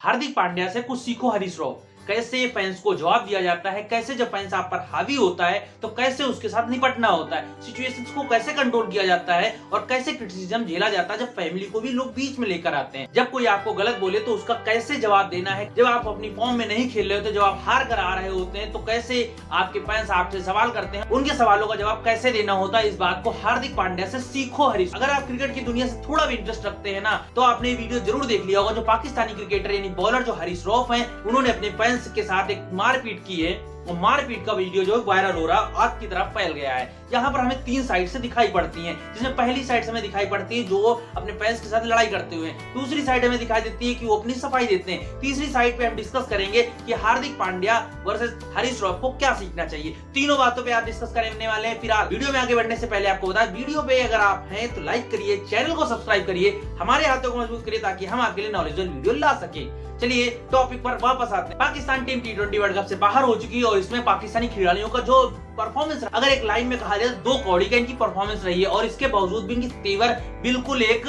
हार्दिक पांड्या से कुछ सीखो हरीश राव। कैसे फैंस को जवाब दिया जाता है, कैसे जब फैंस आप पर हावी होता है तो कैसे उसके साथ निपटना होता है, सिचुएशंस को कैसे कंट्रोल किया जाता है और कैसे क्रिटिसिज्म झेला जाता है जब फैमिली को भी लोग बीच में लेकर आते हैं। जब कोई आपको गलत बोले तो उसका कैसे जवाब देना है, जब आप अपनी फॉर्म में नहीं खेल रहे होते, जब आप हार कर आ रहे होते हैं तो कैसे आपके फैंस आपसे सवाल करते हैं, उनके सवालों का जवाब कैसे देना होता है। इस बात को हार्दिक पांड्या से सीखो हरीश। अगर आप क्रिकेट की दुनिया से थोड़ा भी इंटरेस्ट रखते हैं ना तो आपने वीडियो जरूर देख लिया होगा। जो पाकिस्तानी क्रिकेटर यानी बॉलर जो हरीश रौफ हैं, उन्होंने अपने फैंस के साथ एक मारपीट की है और मारपीट का वीडियो जो वायरल हो रहा आग की तरफ फैल गया है। यहाँ पर हमें तीन साइड से दिखाई पड़ती हैं, जिसमें पहली साइड से हमें दिखाई पड़ती है जो अपने फैंस के साथ लड़ाई करते हुए, दूसरी साइड हमें दिखाई देती है कि वो अपनी सफाई देते हैं, तीसरी साइड पे हम डिस्कस करेंगे कि हार्दिक पांड्या वर्सेस हरीश रौफ को क्या सीखना चाहिए। तीनों बातों पे आप डिस्कस करने वाले हैं। फिलहाल वीडियो में आगे बढ़ने से पहले आपको बता, वीडियो पे अगर आप हैं तो लाइक करिए, चैनल को सब्सक्राइब करिए, हमारे हाथों को मजबूत करिए ताकि हम आपके लिए नॉलेजेबल वीडियो ला सके। चलिए टॉपिक पर वापस आते हैं। Pakistan team T20 world cup से बाहर हो चुकी है और इसमें पाकिस्तानी खिलाड़ियों का जो परफॉर्मेंस, अगर एक लाइन में कहा जाए दो कौड़ी का इनकी परफॉर्मेंस रही है और इसके बावजूद भी इनके तेवर बिल्कुल एक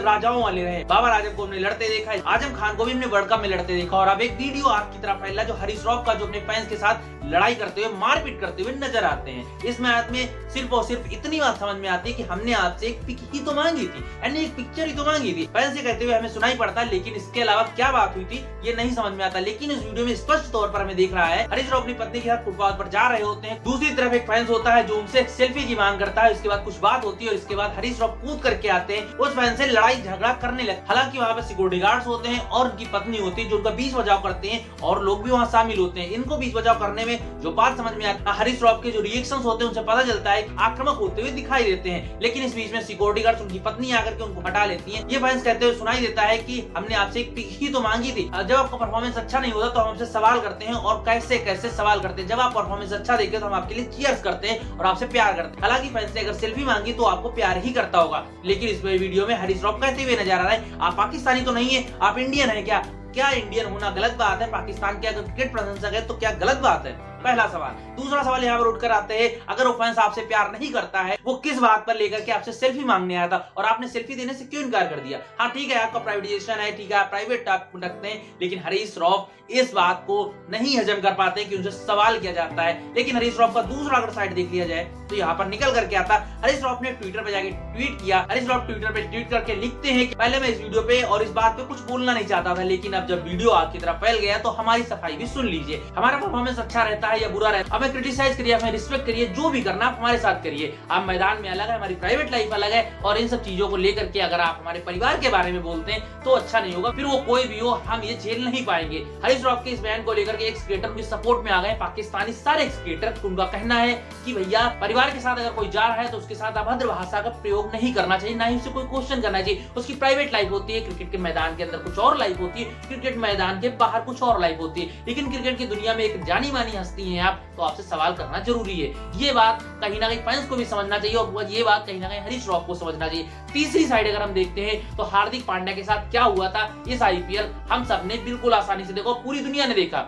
राजाओं वाले रहे। बाबर आजम को हमने लड़ते देखा, आजम खान को भी हमने वर्ल्ड कप में लड़ते देखा और अब एक वीडियो आग की तरफ फैला जो हरीश रौफ का, जो अपने फैंस के साथ लड़ाई करते हुए, मारपीट करते हुए नजर आते हैं। इस मैच में सिर्फ और सिर्फ इतनी बात समझ में आती है कि हमने आपसे एक पिक ही तो मांगी थी, यानी एक पिक्चर ही तो मांगी थी। फैंस से कहते हुए हमें सुनाई पड़ता, लेकिन इसके अलावा क्या बात हुई थी ये नहीं समझ में आता। लेकिन इस वीडियो में स्पष्ट तौर पर हमें देख रहा है हरीश रौफ अपनी पत्नी के साथ फुटपाथ पर जा रहे होते हैं, दूसरी तरफ एक फैंस होता है जो उनसे सेल्फी की मांग करता है। इसके बाद कुछ बात होती है और इसके बाद हरीश रौफ कूद करके आते हैं, उस फैन से लड़ाई झगड़ा करने लगते। हालांकि वहां पर सिक्योरिटी गार्ड्स होते हैं और उनकी पत्नी होती है जो उनका बीच बचाव करते हैं और लोग भी वहां शामिल होते हैं। इनको बीच बचाव करने में जो बात समझ में आता है, हरीश रौफ के जो रिएक्शंस होते हैं उनसे पता चलता है आक्रामक होते हुए दिखाई देते हैं। लेकिन इस बीच में सिक्योरिटी गार्ड्स उनकी पत्नी आकर के उनको हटा लेती है। ये फैंस कहते हुए सुनाई देता है कि हमने आपसे एक पिक ही तो मांगी थी, जब आपका परफॉर्मेंस अच्छा नहीं होता तो हम आपसे सवाल करते हैं और कैसे कैसे सवाल करते हैं, जब आप परफॉर्मेंस अच्छा देखते हैं तो हम आपके लिए चीयर्स करते हैं और आपसे प्यार करते हैं। हालांकि फैंस ने अगर सेल्फी मांगी तो आपको प्यार ही करता होगा, लेकिन इस वीडियो में हरीश रौफ कहते हुए नजर आ रहा है आप पाकिस्तानी तो नहीं है, आप इंडियन है क्या? क्या इंडियन होना गलत बात है? पाकिस्तान के अगर क्रिकेट प्रशंसक है तो क्या गलत बात है? पहला सवाल। दूसरा सवाल यहाँ पर उठकर आते हैं, अगर वो फैंस आपसे प्यार नहीं करता है, वो किस बात पर लेकर के आपसे सेल्फी मांगने आया था और आपने सेल्फी देने से क्यों इनकार कर दिया? हाँ ठीक है, आपका प्राइवेटाइजेशन है, ठीक है, आप प्राइवेट रखते हैं, लेकिन हरीश रौफ इस बात को नहीं हजम कर पाते कि उनसे सवाल किया जाता है। लेकिन हरीश रौफ का दूसरा अगर साइड देख लिया जाए तो यहाँ पर निकल करके आता, हरीश रौफ ने ट्विटर पे जाके ट्वीट किया। हरीश रौफ ट्विटर पे ट्वीट करके लिखते हैं कि पहले मैं इस वीडियो पे और इस बात पे कुछ बोलना नहीं चाहता था, लेकिन अब जब वीडियो आग की तरफ फैल गया तो हमारी सफाई भी सुन लीजिए। हमारा परफॉर्मेंस अच्छा रहता है या बुरा रहता है, क्रिटिसाइज करिए, हमें रिस्पेक्ट करिए, जो भी करना आप हमारे साथ करिए। आप मैदान में अलग है, हमारी प्राइवेट लाइफ अलग है और इन सब चीजों को लेकर के अगर आप हमारे परिवार के बारे में बोलते हैं तो अच्छा नहीं होगा, फिर वो कोई भी हो हम ये झेल नहीं पाएंगे। हरीश रौफ के इस बयान को लेकर के एक क्रिकेटर उनके सपोर्ट में आ गए, पाकिस्तानी सारे क्रिकेटर। उनका कहना है कि भैया परिवार के साथ अगर कोई जा रहा है तो उसके साथ अभद्र भाषा का प्रयोग नहीं करना चाहिए, ना ही उसे कोई क्वेश्चन करना चाहिए। उसकी प्राइवेट लाइफ होती है, क्रिकेट के मैदान के अंदर कुछ और लाइफ होती है, क्रिकेट मैदान के बाहर कुछ और लाइफ होती है। लेकिन क्रिकेट की दुनिया में एक जानी मानी हस्ती है आप, तो आपसे सवाल करना जरूरी है। ये बात कहीं ना कहीं फैंस को भी समझना चाहिए और ये बात कहीं ना कहीं हरीश रौफ को समझना चाहिए। तीसरी साइड अगर हम देखते हैं तो हार्दिक पांड्या के साथ क्या हुआ था इस IPL हम सबने बिल्कुल आसानी से देखा, पूरी दुनिया ने देखा।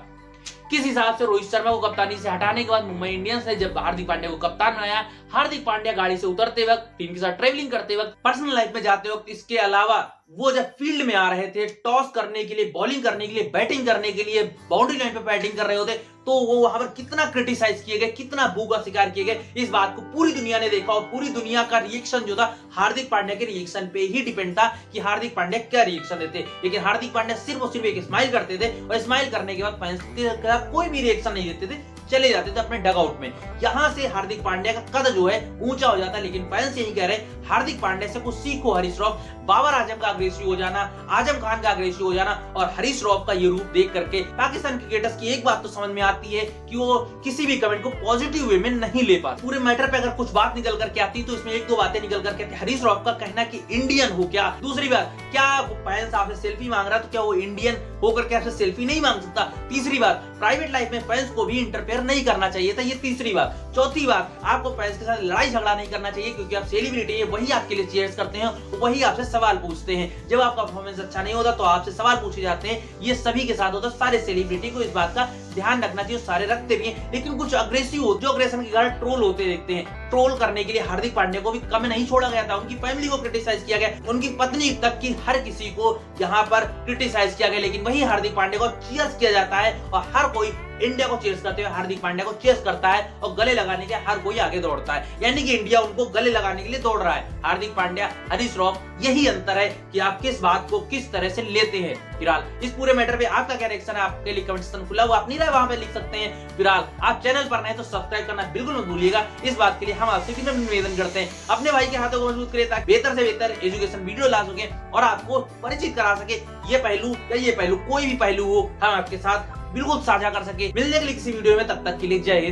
किस हिसाब से रोहित शर्मा को कप्तानी से हटाने के बाद मुंबई इंडियंस ने जब हार्दिक पांड्या को कप्तान बनाया, हार्दिक पांड्या गाड़ी से उतरते वक्त, टीम के साथ ट्रेवलिंग करते वक्त, पर्सनल लाइफ में जाते वक्त, इसके अलावा वो जब फील्ड में आ रहे थे टॉस करने के लिए, बॉलिंग करने के लिए, बैटिंग करने के लिए, बाउंड्री लाइन पे बैटिंग कर रहे होते, तो वो वहां पर कितना क्रिटिसाइज किए गए, कितना बू का शिकार किए गए, इस बात को पूरी दुनिया ने देखा और पूरी दुनिया का रिएक्शन जो था हार्दिक पांड्या के रिएक्शन पे ही डिपेंड था कि हार्दिक पांड्या क्या रिएक्शन देते। लेकिन हार्दिक पांड्या सिर्फ और सिर्फ एक स्माइल करते थे और स्माइल करने के बाद फैंस के साथ कोई भी रिएक्शन नहीं देते थे, चले जाते थे अपने डगआउट में। यहां से हार्दिक पांड्या का कद जो है ऊंचा हो जाता है। लेकिन फैंस यही कह रहे हैं हार्दिक पांड्या से कुछ सीखो हरीश रौफ। बाबर आजम का अग्रेसिव हो जाना, आजम खान का अग्रेसिव हो जाना और हरीश रौफ का ये रूप देख करके पाकिस्तान क्रिकेटर्स की एक बात तो समझ में आती है कि वो किसी भी कमेंट को पॉजिटिव वे में नहीं ले पाते। पूरे मैटर पे अगर कुछ बात निकल करके आती तो इसमें एक दो बातें निकल करके आती। हरीश रौफ का कहना कि इंडियन हो क्या, दूसरी बात क्या वो फैंस आपसे सेल्फी मांग रहा है तो क्या वो इंडियन होकर के आपसे सेल्फी नहीं मांग सकता, तीसरी बात प्राइवेट लाइफ में फैंस को भी इंटरफेयर नहीं करना चाहिए था, ये तीसरी बात। चौथी बात आपको फैंस के साथ लड़ाई झगड़ा नहीं करना चाहिए क्योंकि आप सेलिब्रिटी है, वही आपके लिए चीयर्स करते हैं, वही आपसे सवाल पूछते हैं। जब आपका परफॉर्मेंस अच्छा नहीं होता तो आपसे सवाल पूछे जाते हैं, ये सभी के साथ होता है। सारे सेलिब्रिटी को इस बात का ध्यान रखना चाहिए, सारे रखते भी हैं, लेकिन कुछ अग्रेसिव होते जो अग्रेशन के कारण ट्रोल होते देखते हैं। ट्रोल करने के लिए हार्दिक पांड्या को भी कम नहीं छोड़ा गया था। उनकी फैमिली को क्रिटिसाइज किया गया, उनकी पत्नी तक की हर किसी को यहाँ पर क्रिटिसाइज किया गया, लेकिन वही हार्दिक पांड्या को चीयर्स किया जाता है और हर कोई इंडिया को चीयर्स करते हुए हार्दिक पांड्या को चीयर्स करता है और गले लगाने के हर कोई आगे दौड़ता है, यानी कि इंडिया उनको गले लगाने के लिए दौड़ रहा है। हार्दिक पांड्या, हरीश राव, यही अंतर है कि आप किस बात को किस तरह से लेते हैं। फिलहाल इस पूरे मैटर पे आपका क्या रिएक्शन है, आपके लिए कमेंट सेक्शन खुला हुआ, अपनी राय वहां पे लिख सकते हैं। फिलहाल आप चैनल पर नए तो सब्सक्राइब करना बिल्कुल मत भूलिएगा। इस बात के लिए हम आपसे विनम्र निवेदन करते हैं, अपने भाई के हाथों को मजबूत करें ताकि बेहतर से बेहतर एजुकेशन वीडियो ला सके और आपको परिचित करा सके। ये पहलू या ये पहलू, कोई भी पहलू हो, हम आपके साथ बिल्कुल साझा कर सके। मिलने के लिए किसी वीडियो में, तब तक के लिए जय हिंद।